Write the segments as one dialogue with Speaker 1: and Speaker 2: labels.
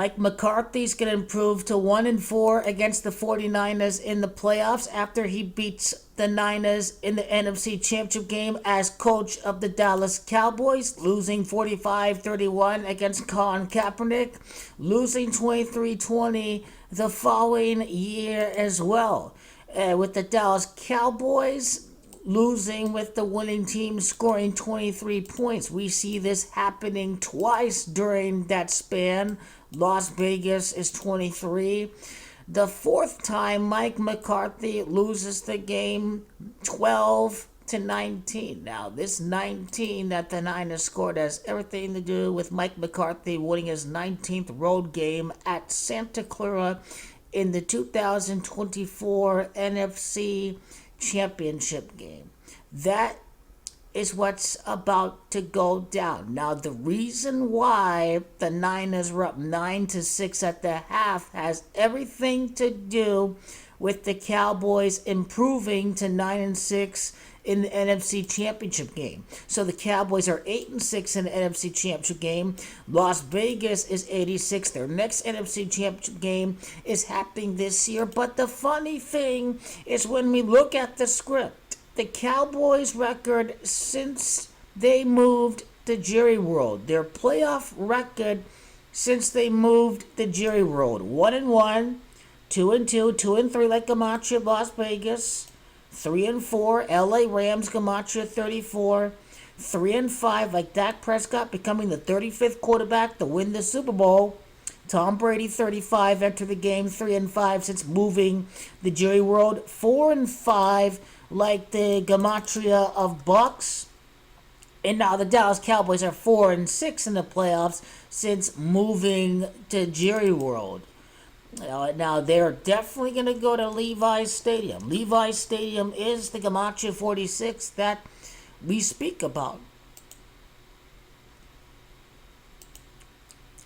Speaker 1: Mike McCarthy's going to improve to 1-4 against the 49ers in the playoffs after he beats the Niners in the NFC Championship game as coach of the Dallas Cowboys, losing 45-31 against Colin Kaepernick, losing 23-20 the following year as well. With the Dallas Cowboys losing with the winning team scoring 23 points. We see this happening twice during that span. Las Vegas is 23. The fourth time, Mike McCarthy loses the game 12-19. Now, this 19 that the Niners scored has everything to do with Mike McCarthy winning his 19th road game at Santa Clara in the 2024 NFC Championship game. That is what's about to go down. Now, the reason why the Niners were up 9-6 at the half has everything to do with the Cowboys improving to 9-6 in the NFC Championship game. So the Cowboys are 8-6 in the NFC Championship game. Las Vegas is 86. Their next NFC Championship game is happening this year. But the funny thing is when we look at the script, the Cowboys' record since they moved to Jerry World, their playoff record since they moved to Jerry World, 1-1, 2-2, 2-3 like Gamache, Las Vegas, 3-4, LA Rams, Gamache 34, 3-5 like Dak Prescott becoming the 35th quarterback to win the Super Bowl. Tom Brady 35 entered the game 3-5 since moving the Jerry World. 4-5 like the Gematria of Bucks. And now the Dallas Cowboys are 4-6 in the playoffs since moving to Jerry World. Now they're definitely going to go to Levi's Stadium. Levi's Stadium is the Gematria 46 that we speak about.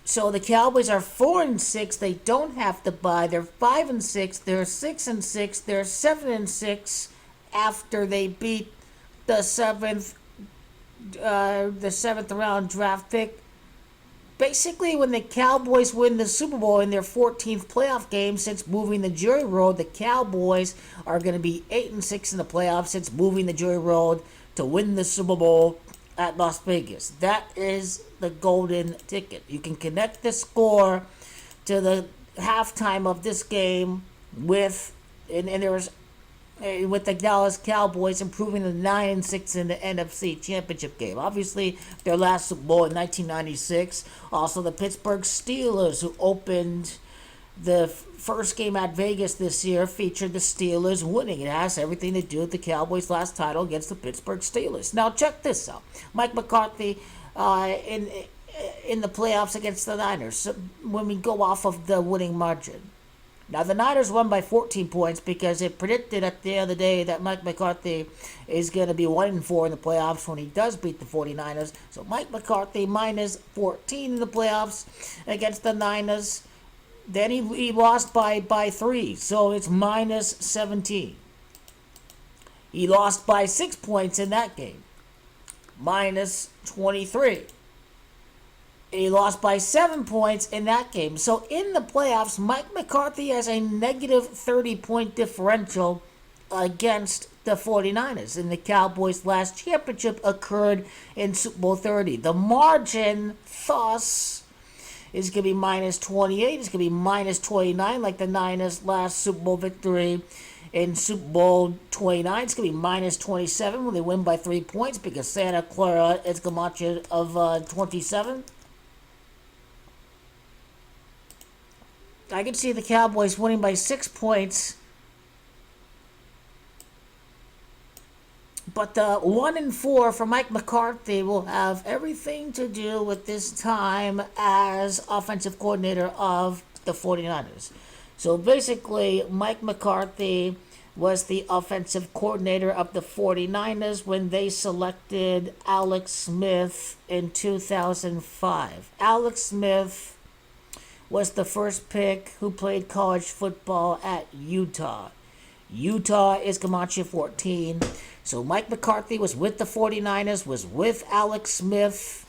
Speaker 1: So the Cowboys are 4-6. They don't have to buy. They're 5-6. They're 6-6. They're 7-6 after they beat the seventh round draft pick. Basically, when the Cowboys win the Super Bowl in their 14th playoff game since moving the Jerry Road, the Cowboys are going to be 8-6 in the playoffs since moving the Jerry Road to win the Super Bowl at Las Vegas. That is the golden ticket. You can connect the score to the halftime of this game with the Dallas Cowboys improving to 9-6 in the NFC Championship game. Obviously, their last Super Bowl in 1996. Also, the Pittsburgh Steelers, who opened the first game at Vegas this year, featured the Steelers winning. It has everything to do with the Cowboys' last title against the Pittsburgh Steelers. Now, check this out. Mike McCarthy in the playoffs against the Niners, so when we go off of the winning margin. Now, the Niners won by 14 points because it predicted at the end of the day that Mike McCarthy is going to be 1-4 in the playoffs when he does beat the 49ers. So Mike McCarthy minus 14 in the playoffs against the Niners. Then he lost by 3, so it's minus 17. He lost by 6 points in that game, minus 23. He lost by 7 points in that game. So in the playoffs, Mike McCarthy has a negative 30-point differential against the 49ers. And the Cowboys' last championship occurred in Super Bowl 30. The margin, thus, is going to be minus 28. It's going to be minus 29 like the Niners' last Super Bowl victory in Super Bowl 29. It's going to be minus 27 when they win by 3 points because Santa Clara is Gamache of 27. I can see the Cowboys winning by 6 points. But the 1-4 for Mike McCarthy will have everything to do with this time as offensive coordinator of the 49ers. So basically, Mike McCarthy was the offensive coordinator of the 49ers when they selected Alex Smith in 2005. Alex Smith was the first pick who played college football at Utah. Utah is Gamache 14. So Mike McCarthy was with the 49ers, was with Alex Smith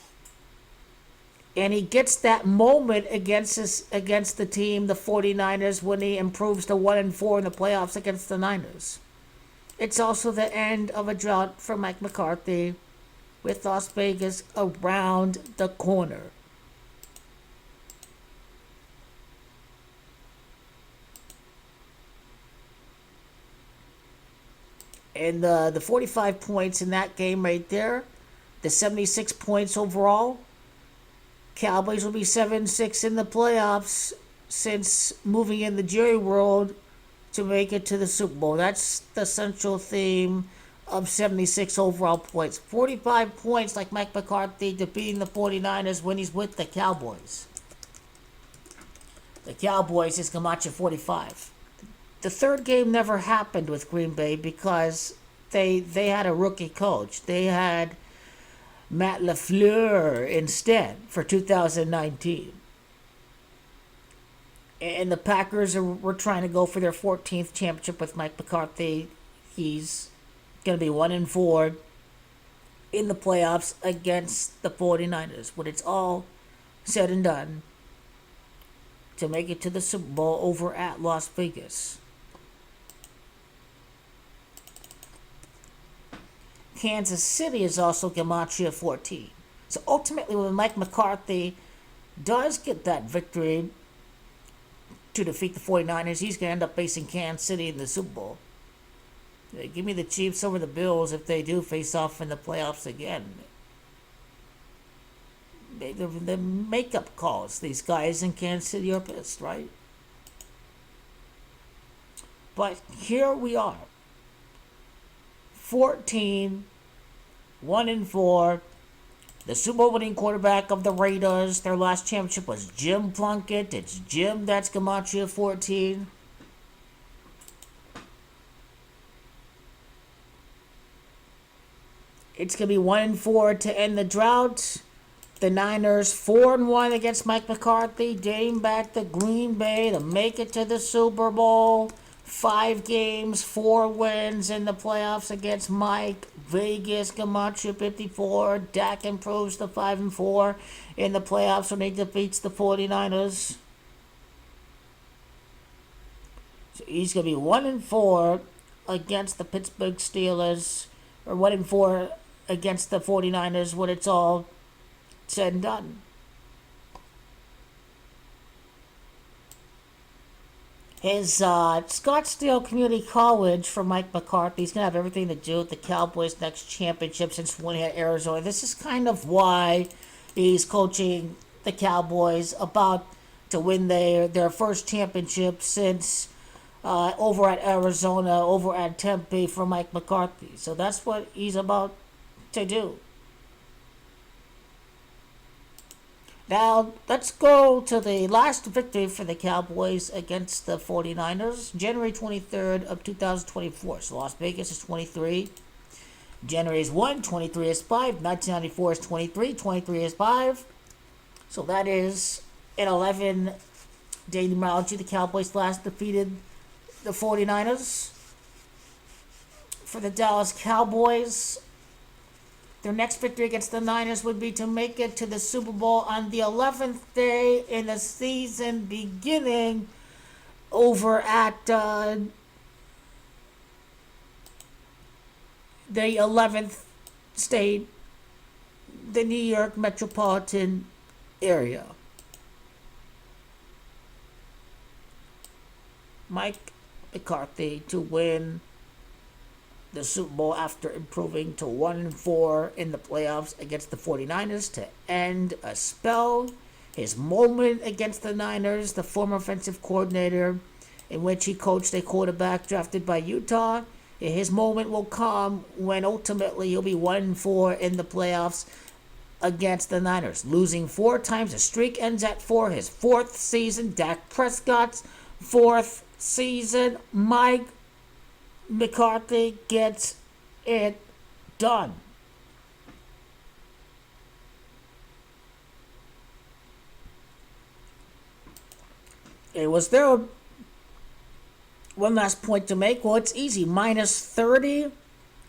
Speaker 1: And he gets that moment against the team, the 49ers, when he improves to 1-4 in the playoffs against the Niners. It's also the end of a drought for Mike McCarthy, with Las Vegas around the corner. And the 45 points in that game right there, the 76 points overall, Cowboys will be 7-6 in the playoffs since moving in the Jerry world to make it to the Super Bowl. That's the central theme of 76 overall points. 45 points like Mike McCarthy defeating the 49ers when he's with the Cowboys. The Cowboys is Camacho 45. The third game never happened with Green Bay because they had a rookie coach. They had Matt LaFleur instead for 2019. And the Packers were trying to go for their 14th championship with Mike McCarthy. He's going to be 1-4 in the playoffs against the 49ers when it's all said and done to make it to the Super Bowl over at Las Vegas. Kansas City is also Gematria 14. So ultimately, when Mike McCarthy does get that victory to defeat the 49ers, he's going to end up facing Kansas City in the Super Bowl. Give me the Chiefs over the Bills if they do face off in the playoffs again. The makeup calls. These guys in Kansas City are pissed, right? But here we are. 14, 1-4. The Super Bowl winning quarterback of the Raiders. Their last championship was Jim Plunkett. It's Jim, that's Gematria 14. It's going to be 1-4 to end the drought. The Niners 4-1 against Mike McCarthy, dating back to Green Bay to make it to the Super Bowl. 5 games, 4 wins in the playoffs against Mike. Vegas, Gematria 54. Dak improves to 5-4 in the playoffs when he defeats the 49ers. So he's going to be 1-4 against the Pittsburgh Steelers, or 1-4 against the 49ers when it's all said and done. His Scottsdale Community College for Mike McCarthy is going to have everything to do with the Cowboys' next championship since winning at Arizona. This is kind of why he's coaching the Cowboys, about to win their first championship since over at Arizona, over at Tempe for Mike McCarthy. So that's what he's about to do. Now, let's go to the last victory for the Cowboys against the 49ers, January 23rd of 2024. So Las Vegas is 23. January is 1, 23 is 5, 1994 is 23, 23 is 5. So that is in 11-day numerology. The Cowboys last defeated the 49ers. For the Dallas Cowboys, their next victory against the Niners would be to make it to the Super Bowl on the 11th day in the season beginning over at the 11th state, the New York metropolitan area. Mike McCarthy to win the Super Bowl after improving to 1-4 in the playoffs against the 49ers to end a spell. His moment against the Niners, the former offensive coordinator, in which he coached a quarterback drafted by Utah. His moment will come when ultimately he'll be 1-4 in the playoffs against the Niners, losing 4 times. The streak ends at 4. His 4th season. Dak Prescott's 4th season. Mike McCarthy gets it done. It was there one last point to make. Well, it's easy. -30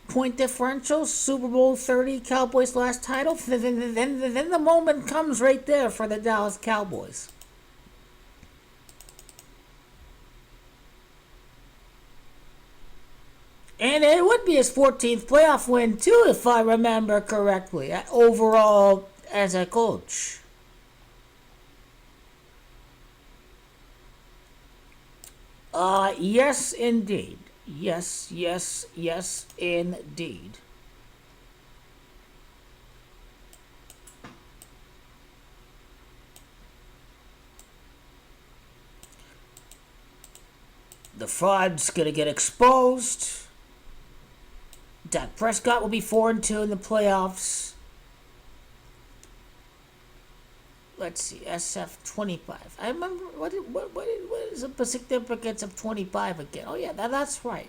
Speaker 1: point differential, Super Bowl 30, Cowboys last title. Then the moment comes right there for the Dallas Cowboys. And it would be his 14th playoff win, too, if I remember correctly, overall as a coach. Yes, indeed. Yes, yes, yes, indeed. The fraud's gonna get exposed. Dak Prescott will be 4-2 in the playoffs. Let's see, SF 25. I remember what is the significance of 25 again? Oh yeah, that's right.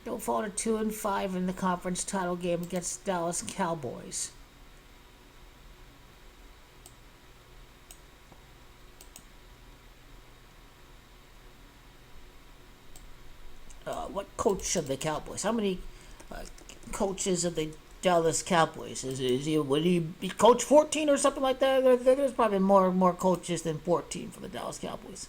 Speaker 1: They'll fall to 2-5 in the conference title game against Dallas Cowboys. What coach of the Cowboys? How many coaches of the Dallas Cowboys? Would he be coach 14 or something like that? There's probably more coaches than 14 for the Dallas Cowboys.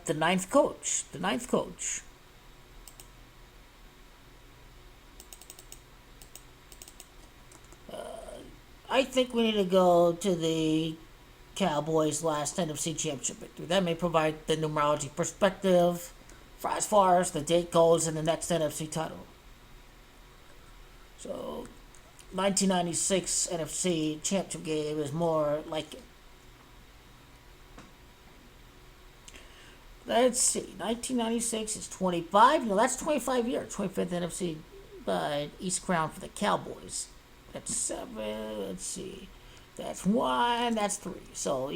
Speaker 1: The ninth coach. The ninth coach. I think we need to go to the Cowboys' last NFC Championship victory. That may provide the numerology perspective for as far as the date goes in the next NFC title. So, 1996 NFC Championship game is more like. Let's see, 1996 is 25. No, that's 25 years. 25th NFC East Crown for the Cowboys. That's 7. Let's see. That's 1. That's 3. So,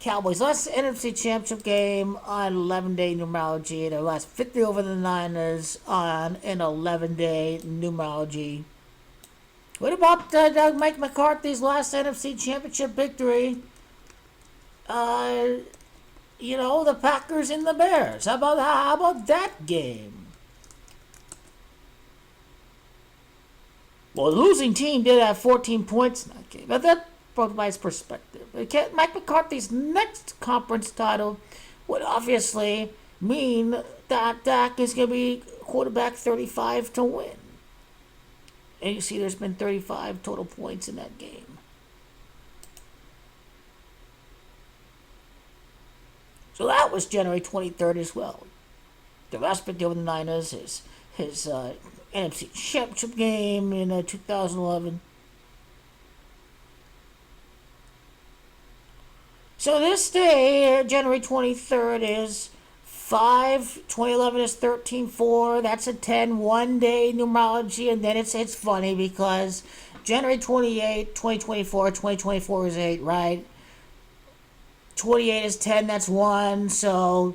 Speaker 1: Cowboys last NFC Championship game on 11-day numerology. Their last victory over the Niners on an 11-day numerology. What about Mike McCarthy's last NFC Championship victory? The Packers and the Bears. How about that game? Well, the losing team did have 14 points in that game, but that provides perspective. Mike McCarthy's next conference title would obviously mean that Dak is going to be quarterback 35 to win. And you see there's been 35 total points in that game. So that was January 23rd as well. The last big deal with the Niners is his NFC Championship game in 2011. So this day, January 23rd, is 2011 is 13-4. That's a 10-1-day numerology. And then it's funny because January 28th, 2024 is 8, right? 28 is 10, that's 1. So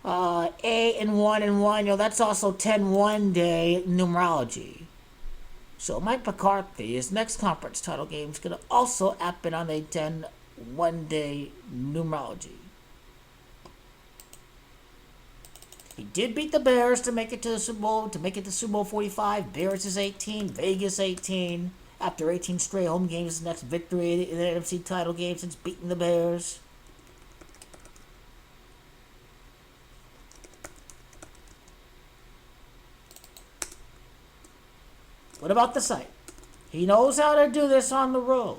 Speaker 1: 8 and 1 and 1, that's also 10-1-day numerology. So Mike McCarthy, his next conference title game is going to also happen on a 10-1-day numerology. He did beat the Bears to make it to the Super Bowl, to make it to Super Bowl 45. Bears is 18, Vegas 18. After 18 straight home games, his next victory in the NFC title game since beating the Bears. What about the site? He knows how to do this on the road.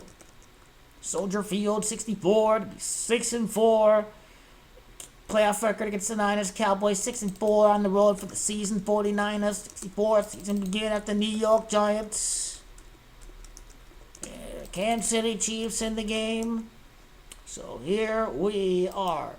Speaker 1: Soldier Field, 64, to be 6-4. Playoff record against the Niners. Cowboys 6-4 on the road for the season. 49ers 64. Season begin at the New York Giants. Kansas City Chiefs in the game. So here we are.